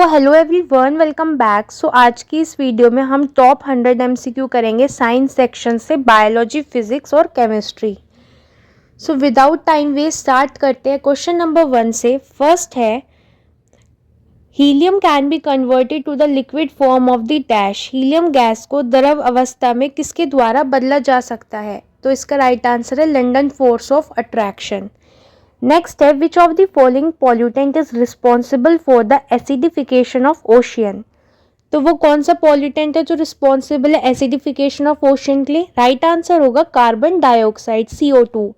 Hello everyone, welcome back. आज की इस वीडियो में हम टॉप 100 एमसीक्यू करेंगे साइंस सेक्शन से, बायोलॉजी, फिजिक्स और chemistry. Without time waste start करते हैं क्वेश्चन नंबर 1 से। फर्स्ट है, helium can be converted to the liquid form of the dash. Helium gas को द्रव अवस्था में किसके द्वारा बदला जा सकता है? तो इसका राइट आंसर है London force of attraction. Next है, which of the following pollutant is responsible for the acidification of ocean. तो वो कौन सा पॉल्यूटेंट है जो रिस्पॉन्सिबल है एसिडिफिकेशन ऑफ ओशियन के लिए? राइट आंसर होगा कार्बन डाइऑक्साइड, CO2।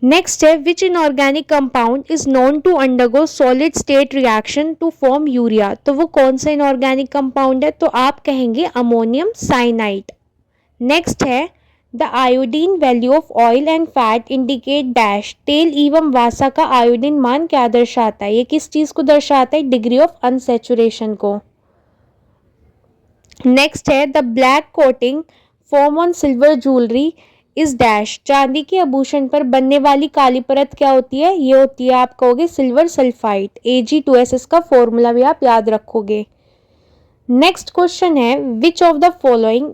नेक्स्ट है, which inorganic compound is known to undergo solid state reaction to form urea. तो वो कौन सा इनऑर्गेनिक कंपाउंड है? तो आप कहेंगे अमोनियम साइनाइड। नेक्स्ट है, the iodine value of oil and fat indicate dash. तेल एवं वासा का आयोडीन मान क्या दर्शाता है? ये किस चीज को दर्शाता है? डिग्री ऑफ अनसैचुरेशन को। नेक्स्ट है, the black coating form on silver jewellery is dash. चांदी के आभूषण पर बनने वाली काली परत क्या होती है? ये होती है, आप कहोगे सिल्वर सल्फाइड। Ag2S इसका फॉर्मूला भी आप याद रखोगे। नेक्स्ट क्वेश्चन है, which of the following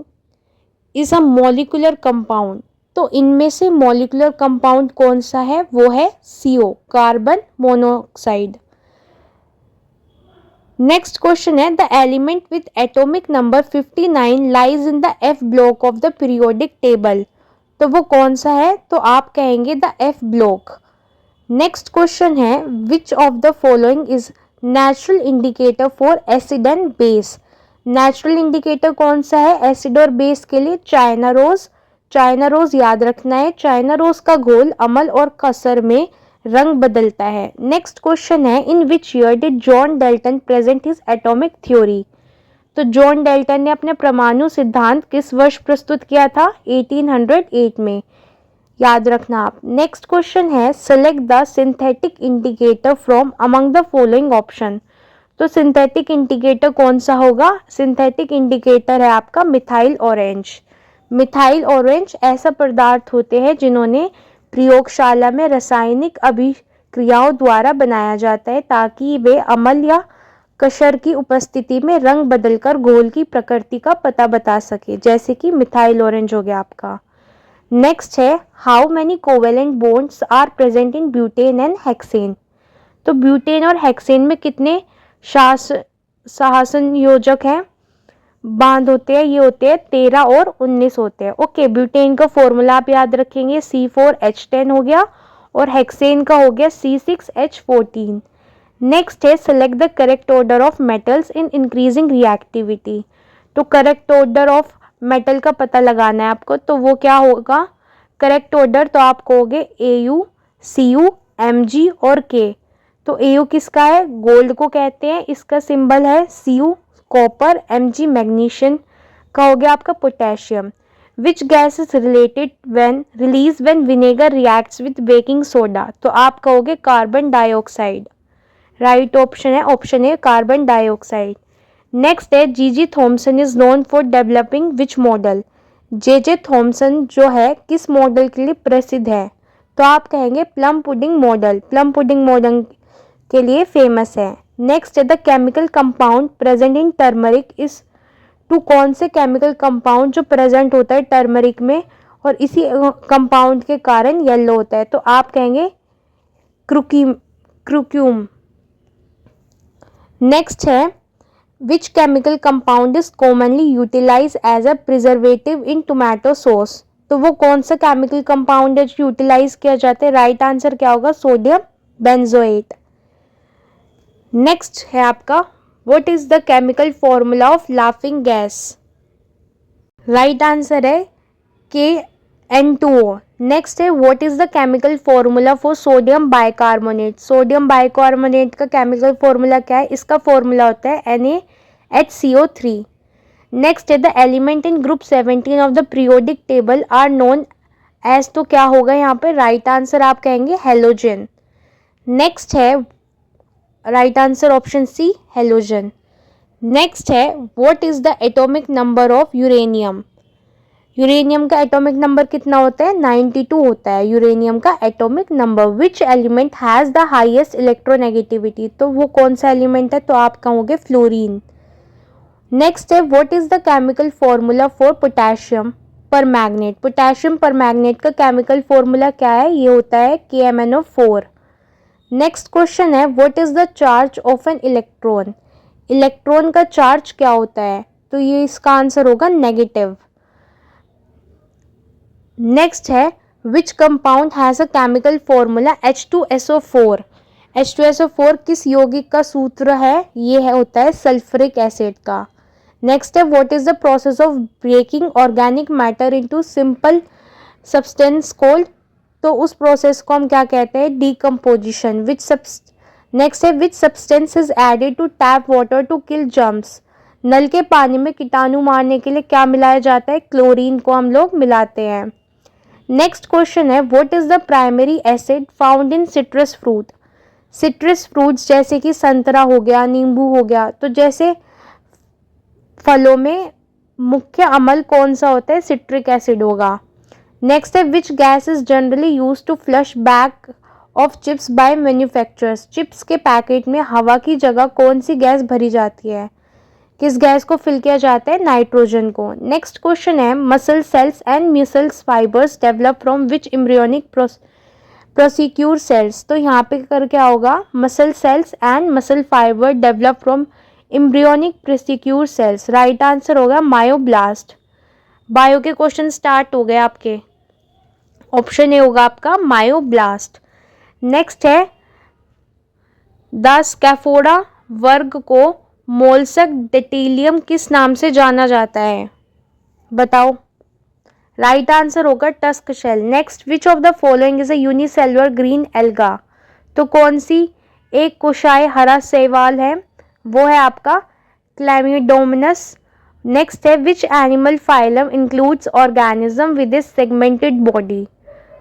is a molecular compound. तो इनमें से मॉलिक्यूलर कंपाउंड कौन सा है? वो है CO, carbon monoxide. Next question है, the element with atomic number 59 lies in the F block of the periodic table. तो वो कौन सा है? तो आप कहेंगे the F block. Next question है, which of the following is natural indicator for acid and base. Natural indicator कौन सा है एसिड और बेस के लिए? China rose. चाइना रोज याद रखना है, चाइना रोज का घोल अम्ल और कसर में रंग बदलता है। नेक्स्ट क्वेश्चन है, in which year did John Dalton present his atomic theory. तो जॉन डाल्टन ने अपने परमाणु सिद्धांत किस वर्ष प्रस्तुत किया था? 1808 में, याद रखना आप। नेक्स्ट क्वेश्चन है, select the synthetic indicator from among the following option. तो सिंथेटिक इंडिकेटर कौन सा होगा? सिंथेटिक इंडिकेटर है आपका मिथाइल ऑरेंज। मिथाइल ऑरेंज ऐसा पदार्थ होते हैं जिन्होंने प्रयोगशाला में रासायनिक अभिक्रियाओं द्वारा बनाया जाता है ताकि वे अम्ल या कशर की उपस्थिति में रंग बदलकर घोल की प्रकृति का पता बता सके, जैसे कि मिथाइल ऑरेंज हो गया आपका। नेक्स्ट है, how many covalent bonds are present in butane and hexane. तो ब्यूटेन और हेक्सेन में कितने शासन योजक हैं, बांध होते हैं? ये होते हैं 13 और 19 होते हैं। ओके, ब्यूटेन का फॉर्मूला आप याद रखेंगे, C4H10 हो गया और हेक्सेन का हो गया C6H14। नेक्स्ट है, select the correct order of metals in increasing reactivity. तो करेक्ट ऑर्डर ऑफ मेटल का पता लगाना है आपको, तो वो क्या होगा करेक्ट ऑर्डर? तो आप कहोगे AU, CU, Mg और K। तो AU किसका है? गोल्ड को कहते हैं, इसका सिंबल है CU कॉपर, Mg मैग्नीशियम का हो गया आपका potassium. Which gas is related when release when vinegar reacts with baking soda. तो आप कहोगे कार्बन डाइऑक्साइड। राइट ऑप्शन है option A, carbon dioxide. Next है, G.G. Thomson is known for developing which model. J.J. Thomson जो है किस model के लिए प्रसिद्ध है? तो आप कहेंगे plum pudding model. Plum pudding model के लिए फेमस है। नेक्स्ट है, the chemical compound present in turmeric is to. कौन से केमिकल कंपाउंड जो प्रेजेंट होता है टर्मरिक में और इसी कंपाउंड के कारण येलो होता है? तो आप कहेंगे क्रूक्यूम। नेक्स्ट है, which chemical compound is commonly utilize as a preservative in tomato sauce. तो वो कौन सा केमिकल कंपाउंड है जो यूटिलाइज किया जाता है? राइट आंसर क्या होगा? Sodium benzoate. नेक्स्ट है आपका, what is the chemical formula of laughing gas. Right answer है KN2O। नेक्स्ट है, what is the chemical formula for sodium bicarbonate. Sodium bicarbonate का केमिकल फॉर्मूला क्या है? इसका फॉर्मूला होता है NaHCO3। नेक्स्ट है, the element in group 17 of the periodic table are known as. तो क्या होगा यहाँ पे? राइट आंसर आप कहेंगे हेलोजन। नेक्स्ट है, right answer option C, halogen. Next है, what is the atomic number of uranium. Uranium का एटॉमिक नंबर कितना होता है? 92 होता है यूरेनियम का atomic number. Which element has the highest electronegativity? तो वो कौन सा एलिमेंट है? तो आप कहोगे फ्लोरीन। नेक्स्ट है what is the chemical formula for potassium permanganate? Potassium permanganate का केमिकल फॉर्मूला क्या है? ये होता है KMnO4। नेक्स्ट क्वेश्चन है what is the charge of an electron? Electron का चार्ज क्या होता है? तो ये इसका आंसर होगा नेगेटिव। नेक्स्ट है which compound has a chemical formula H2SO4? H2SO4 किस यौगिक का सूत्र है? ये है होता है सल्फ्यूरिक एसिड का। नेक्स्ट है what is the process of breaking organic matter into simple substance called? तो उस प्रोसेस को हम क्या कहते हैं? डीकम्पोजिशन। नेक्स्ट है which substance is added to tap water to kill germs? नल के पानी में कीटाणु मारने के लिए क्या मिलाया जाता है? क्लोरीन को हम लोग मिलाते हैं। नेक्स्ट क्वेश्चन है what is the primary acid found in citrus fruit? Citrus fruits जैसे कि संतरा हो गया, नींबू हो गया, तो जैसे फलों में मुख्य अम्ल कौन सा होता है? सिट्रिक एसिड होगा। नेक्स्ट है which gas is generally use to flush bag of chips by manufacturers? Chips के पैकेट में हवा की जगह कौन सी गैस भरी जाती है? किस गैस को फिल किया जाता है? नाइट्रोजन को। नेक्स्ट क्वेश्चन है muscle cells and muscles fibres develop from which embryonic precursor cells? तो यहाँ पे कर क्या होगा? Muscle cells and muscle fibre develop from embryonic precursor cells. Right answer होगा मायोब्लास्ट। बायो के क्वेश्चन स्टार्ट हो गए आपके। ऑप्शन ए होगा आपका मायोब्लास्ट। नेक्स्ट है द स्कैफोडा वर्ग को मोलस्क डेटिलियम किस नाम से जाना जाता है? बताओ। राइट आंसर होगा tusk shell. Next which of the following is a unicellular green alga? तो कौन सी एक कोशाय हरा शैवाल है? वो है आपका क्लैमिडोमोनास। नेक्स्ट है which animal phylum includes organism with A segmented body?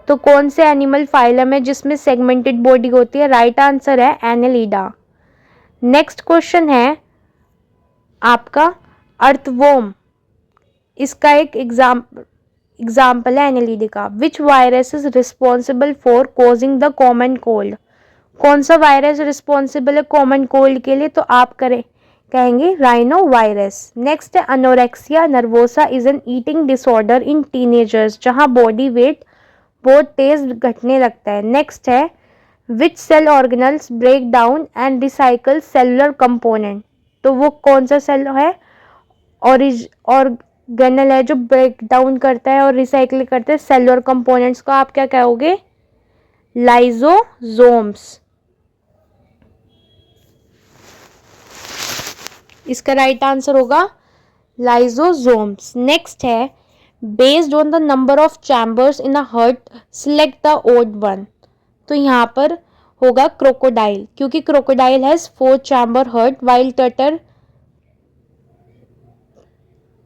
तो कौन से एनिमल फाइलम है जिसमें सेगमेंटेड बॉडी होती है? राइट आंसर है एनेलिडा। नेक्स्ट क्वेश्चन है आपका अर्थवॉर्म, इसका एक एग्जाम्पल है एनेलिडा का। Which virus is responsible for causing the common cold? कौन सा वायरस रिस्पॉन्सिबल है कॉमन कोल्ड के लिए? तो आप कहेंगे राइनो वायरस। नेक्स्ट है anorexia nervosa is an eating disorder in teenagers जहां बॉडी वेट बहुत तेज घटने लगता है। नेक्स्ट है which cell organelles break down and recycle cellular component? तो वो कौन सा सेल है? ऑर्गेनल है जो ब्रेक डाउन करता है और रिसाइकिल करता है सेलुलर कंपोनेंट्स को। आप क्या कहोगे? लाइजोसोम्स। इसका राइट आंसर होगा लाइजोसोम्स। नेक्स्ट है based on the number of chambers in a heart select the odd one. तो यहाँ पर होगा क्रोकोडाइल, क्योंकि crocodile has 4 chamber heart while turtle,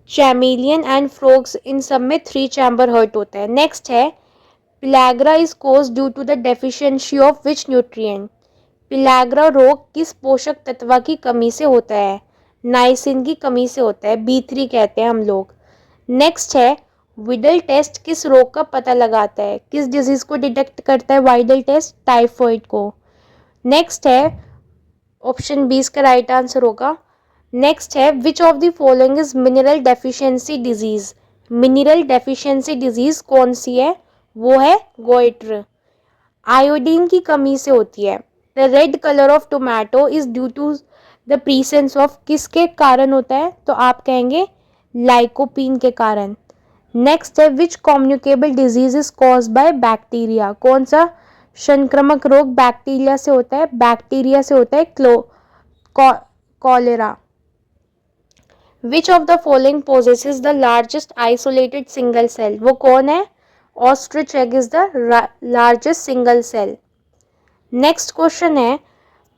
chameleon and frogs इन सब में 3 चैम्बर हार्ट होता है। नेक्स्ट है pellagra is cause due to the deficiency of which nutrient? Pellagra रोग किस पोषक तत्व की कमी से होता है? नाइसिन की कमी से होता है, B3 कहते हैं हम लोग। नेक्स्ट है विडल टेस्ट किस रोग का पता लगाता है? किस डिजीज को डिटेक्ट करता है वाइडल टेस्ट? टाइफॉइड को। नेक्स्ट है ऑप्शन बी इसका राइट आंसर होगा। नेक्स्ट है which of the following is mineral deficiency disease? Mineral deficiency disease कौन सी है? वो है गोइटर। आयोडीन की कमी से होती है। The red colour of tomato is due to the presence of किसके कारण होता है? तो आप कहेंगे लाइकोपीन के कारण। नेक्स्ट है which communicable disease is caused by bacteria? कौन सा संक्रामक रोग बैक्टीरिया से होता है? बैक्टीरिया से होता है cholera. Which of the following possesses the largest isolated single cell? वो कौन है? Ostrich egg is the largest single cell. Next question है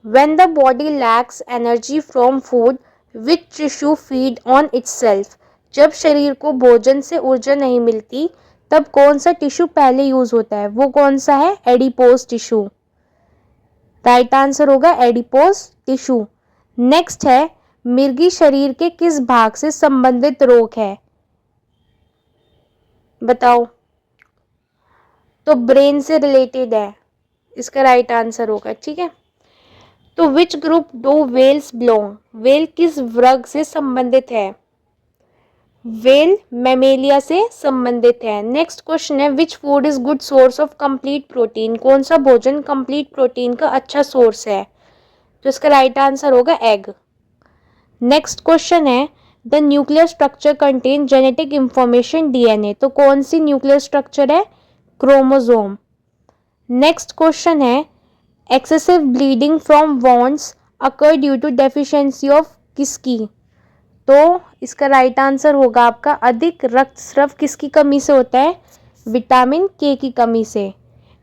when the body lacks energy from food which tissue feed on itself? जब शरीर को भोजन से ऊर्जा नहीं मिलती तब कौन सा टिश्यू पहले यूज होता है? वो कौन सा है? Adipose tissue. राइट आंसर होगा एडिपोज टिश्यू। नेक्स्ट है मिर्गी शरीर के किस भाग से संबंधित रोग है? बताओ। तो ब्रेन से रिलेटेड है, इसका राइट आंसर होगा। ठीक है, तो which group do whales belong, whale किस वर्ग से संबंधित है? वेल मैमेलिया से संबंधित है। नेक्स्ट क्वेश्चन है which food is good source of complete protein, कौन सा भोजन कंप्लीट प्रोटीन का अच्छा सोर्स है? तो इसका राइट आंसर होगा एग। नेक्स्ट क्वेश्चन है the nuclear structure contain genetic information DNA, तो कौन सी न्यूक्लियर स्ट्रक्चर है? क्रोमोसोम। नेक्स्ट क्वेश्चन है excessive bleeding from wounds occur due to deficiency of किसकी? तो इसका राइट आंसर होगा आपका अधिक रक्तस्राव किसकी कमी से होता है? विटामिन के की कमी से।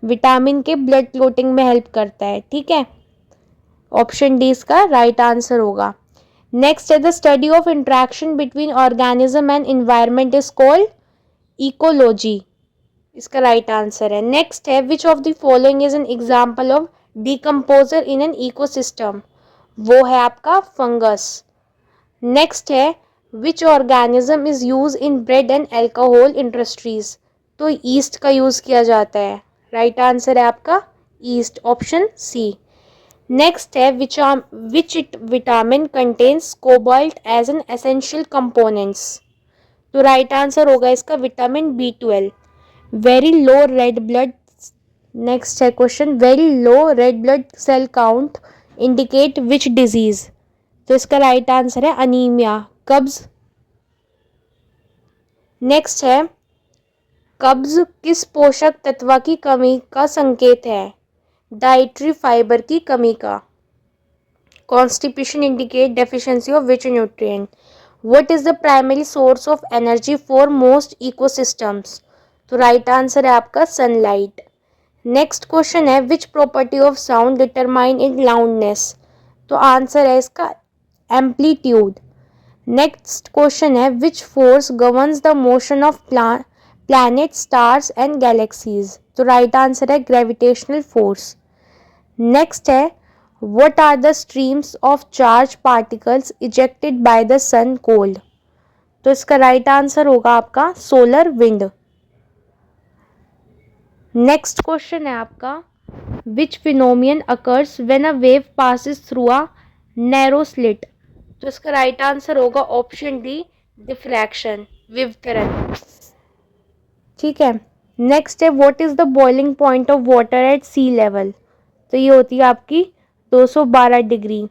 विटामिन के ब्लड क्लोटिंग में हेल्प करता है। ठीक है, ऑप्शन डी इसका राइट आंसर होगा। नेक्स्ट है the study of interaction between organism and environment is called ecology, इसका राइट आंसर है। नेक्स्ट है which of the following is an example of decomposer in an ecosystem, वो है आपका fungus. Next है which organism is use in bread and alcohol industries, तो east का use किया जाता है। राइट आंसर है आपका ईस्ट, ऑप्शन सी। नेक्स्ट है which vitamin contains cobalt as an essential components, तो राइट आंसर होगा इसका vitamin B12। Very low red blood, next है question very low red blood cell count indicate which disease, तो इसका right answer है anaemia, कब्ज। Next है कब्ज किस पोषक तत्व की कमी का संकेत है? डाइटरी फाइबर की कमी का। Constipation indicate deficiency of which nutrient. What is the primary source of energy for most ecosystems, तो राइट आंसर है आपका सनलाइट। नेक्स्ट क्वेश्चन है which property of sound determine in loudness, तो आंसर है इसका एम्पलीट्यूड। नेक्स्ट क्वेश्चन है which force governs the motion of planet stars and galaxies, तो right answer है ग्रेविटेशनल फोर्स। नेक्स्ट है what are the streams of charge particles ejected by the sun cold, तो इसका right answer होगा आपका solar wind. Next question है आपका which phenomenon occurs when a wave passes through a narrow slit, तो इसका right answer होगा option D diffraction, विवर्तन। ठीक है, नेक्स्ट है what is the boiling point of water at sea level, तो ये होती है आपकी 212 डिग्री।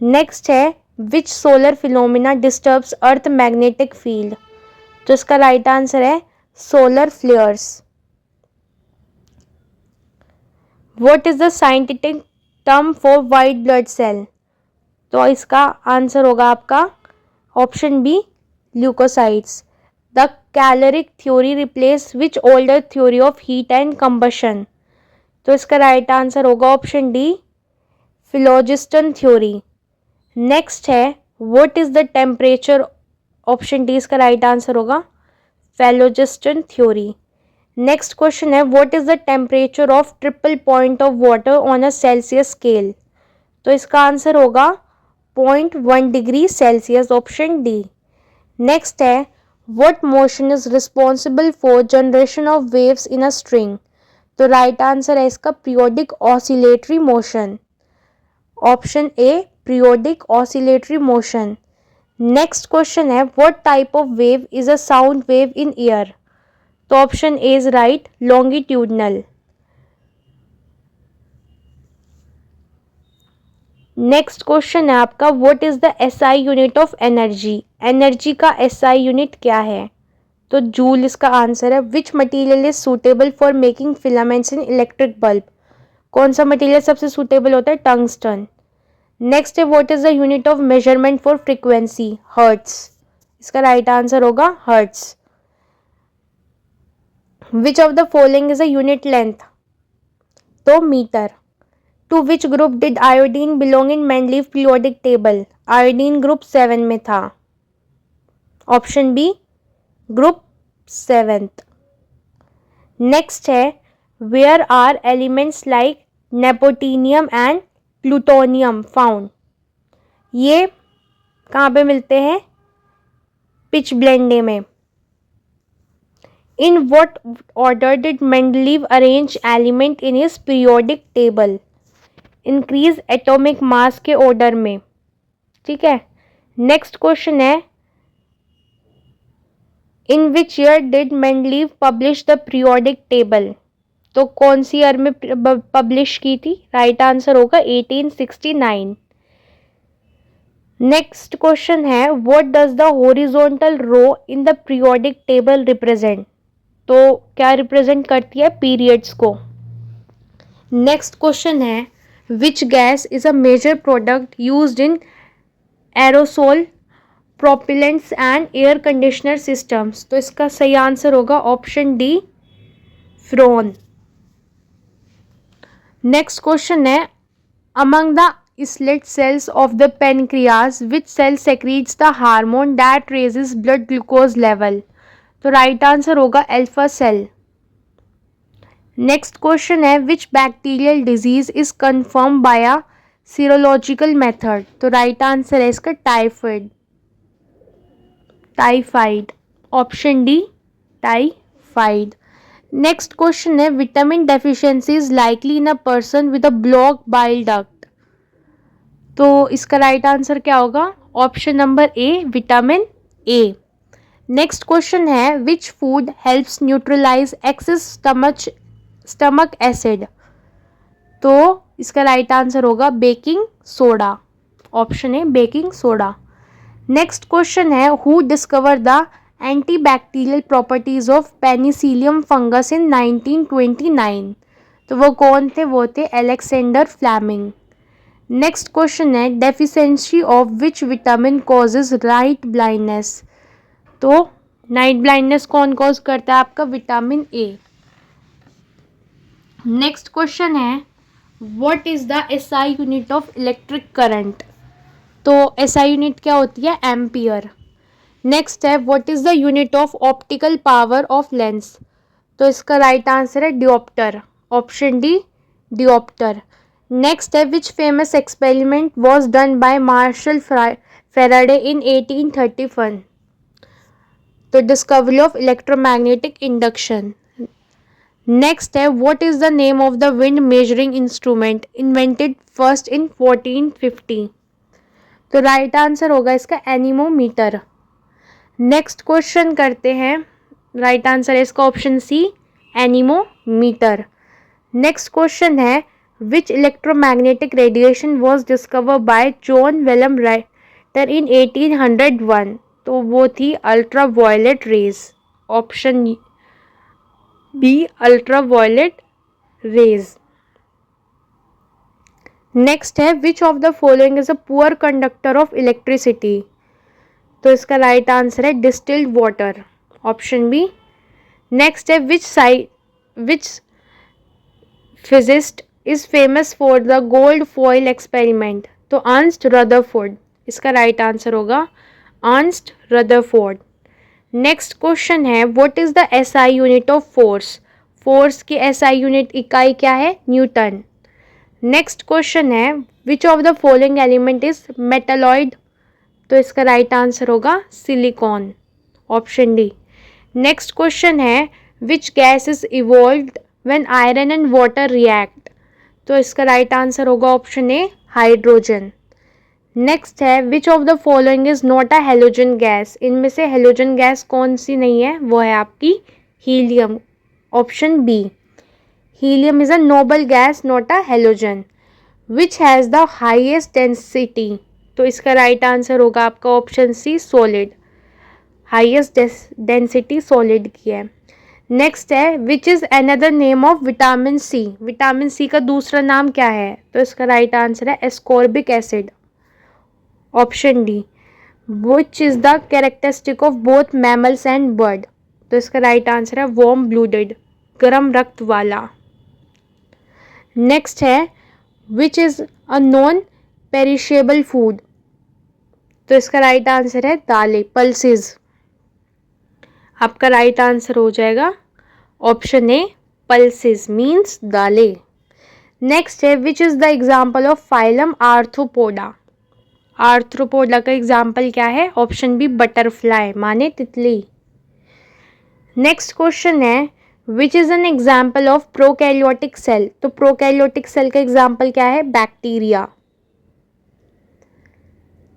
नेक्स्ट है which solar phenomena disturbs earth magnetic field, तो इसका राइट आंसर है solar flares. What is the scientific term for white blood cell, तो इसका आंसर होगा आपका option B leucocytes. The caloric theory replace which older theory of heat and combustion, तो इसका right answer होगा option D phlogiston theory. Next है what is the temperature, option D इसका right answer होगा फेलोजिस्टन थ्योरी। नेक्स्ट क्वेश्चन है what is the temperature of triple point of water on a Celsius scale, तो इसका answer होगा 0.1 degree Celsius, option D. Next है what motion is responsible for generation of waves in a string, तो right answer है इसका periodic oscillatory motion, option A periodic oscillatory motion. Next question है what type of wave is a sound wave in air, तो option A is right longitudinal. Next question है आपका what is the SI unit of energy, energy का SI unit क्या है, तो joule इसका answer है। Which material is suitable for making filaments in electric bulb, कौन सा मटेरियल सबसे सूटेबल होता है? टंगस्टन। नेक्स्ट है what is the unit of measurement for frequency, hertz, इसका राइट आंसर होगा hertz. Which of the following is a unit length, तो metre. To which group did iodine belong in Mendeleev periodic table, iodine group 7 में था, option B group 7th। Next है where are elements like neptunium and plutonium found, ये कहाँ पे मिलते हैं? Pitch blende में। इन what order did Mendeleev arrange element in his periodic table? Increase atomic mass के ऑर्डर में. ठीक है. नेक्स्ट क्वेश्चन है, in which year did Mendeleev publish the periodic table? तो कौन सी ईयर में पब्लिश की थी? राइट आंसर होगा 1869. नेक्स्ट क्वेश्चन है, what does the horizontal row in the periodic table represent? तो क्या रिप्रेजेंट करती है? पीरियड्स को. नेक्स्ट क्वेश्चन है, which gas is a major product used in aerosol propellants and air conditioner systems? तो इसका सही आंसर होगा option D, freon. Next question है, among the islet cells of the pancreas, which cell secretes the hormone that raises blood glucose level? तो right answer होगा alpha cell. Next question है, which bacterial disease is confirmed by a serological method? तो right answer है इसका typhoid. Typhoid, option D, typhoid. Next question है, vitamin deficiency is likely in a person with a block bile duct? तो इसका right answer क्या होगा? Option number A, vitamin A. Next question है, which food helps neutralise excess stomach acid? तो इसका right answer होगा baking soda. Option A, baking soda. Next question है, who discover the antibacterial properties of penicillium fungus in 1929? तो वो कौन थे? वो थे अलेक्जेंडर फ्लेमिंग. नेक्स्ट क्वेश्चन है, deficiency of which vitamin causes night blindness? तो नाइट ब्लाइंडनेस कौन कॉज करता है? आपका विटामिन ए. नेक्स्ट क्वेश्चन है, what is the SI unit of electric current? तो एसआई यूनिट क्या होती है? एम्पियर. नेक्स्ट है, what is the unit of optical power of lens? तो इसका राइट आंसर है dioptre. Option D, dioptre. Next है, which famous experiment was done by Marshall Faraday in 1831? तो discovery of electromagnetic induction. Next है, what is the name of the wind measuring instrument invented first in 1450? तो right answer होगा इसका anemometer. Next question करते हैं, right answer है इसका option C, anemometer. Next question है, which electromagnetic radiation was discovered by John Wilhelm Richter in 1801? तो वो थी ultraviolet rays. Option B, ultraviolet rays. Next है, which of the following is a poor conductor of electricity? तो इसका right answer है distilled water. Option B. Next है, which physicist is famous for the gold foil experiment? तो Ernest Rutherford. इसका right answer होगा Ernest Rutherford. Next question है, what is the SI unit of force? Force की SI unit इकाई क्या है? Newton. Next question है, which of the following element is metalloid? तो इसका राइट आंसर होगा silicon. Option D. Next question है, which gas is evolved when iron and water react? तो इसका राइट आंसर होगा ऑप्शन ए, हाइड्रोजन. नेक्स्ट है, which of the following is not a halogen gas? इनमें से halogen gas कौन सी नहीं है? वो है आपकी helium. Option B. Helium is a noble gas, not a halogen. Which has the highest density? तो इसका राइट आंसर होगा आपका option C, solid. Highest density solid की है. नेक्स्ट है, which is another name of vitamin C? Vitamin C का दूसरा नाम क्या है? तो इसका राइट आंसर है ascorbic acid. Option D. Which is the characteristic of both mammals and bird? तो इसका राइट आंसर है वार्म ब्लूडेड, गर्म रक्त वाला. नेक्स्ट है, which is a non perishable food? तो इसका राइट आंसर है दालें, पल्सेस. आपका राइट आंसर हो जाएगा ऑप्शन ए, पल्सेस मीन्स दालें. नेक्स्ट है, which is the example of phylum arthropoda? Arthropoda का एग्जाम्पल क्या है? ऑप्शन बी, बटरफ्लाई माने तितली. नेक्स्ट क्वेश्चन है which is an example of prokaryotic cell. तो प्रोकैरियोटिक सेल का एग्जाम्पल क्या है? बैक्टीरिया।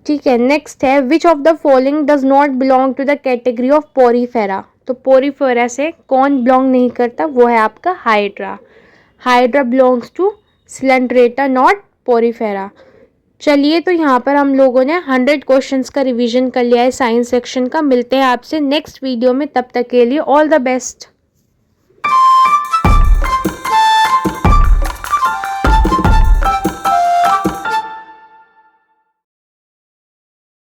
ठीक है, नेक्स्ट है which of the following does not belong to the category of Porifera. तो पोरीफेरा से कौन बिलोंग नहीं करता? वो है आपका hydra. Hydra belongs to Coelenterata not Porifera. चलिए, तो यहाँ पर हम लोगों ने 100 क्वेश्चंस का रिवीजन कर लिया है साइंस सेक्शन का। मिलते हैं आपसे नेक्स्ट वीडियो में, तब तक के लिए ऑल द बेस्ट।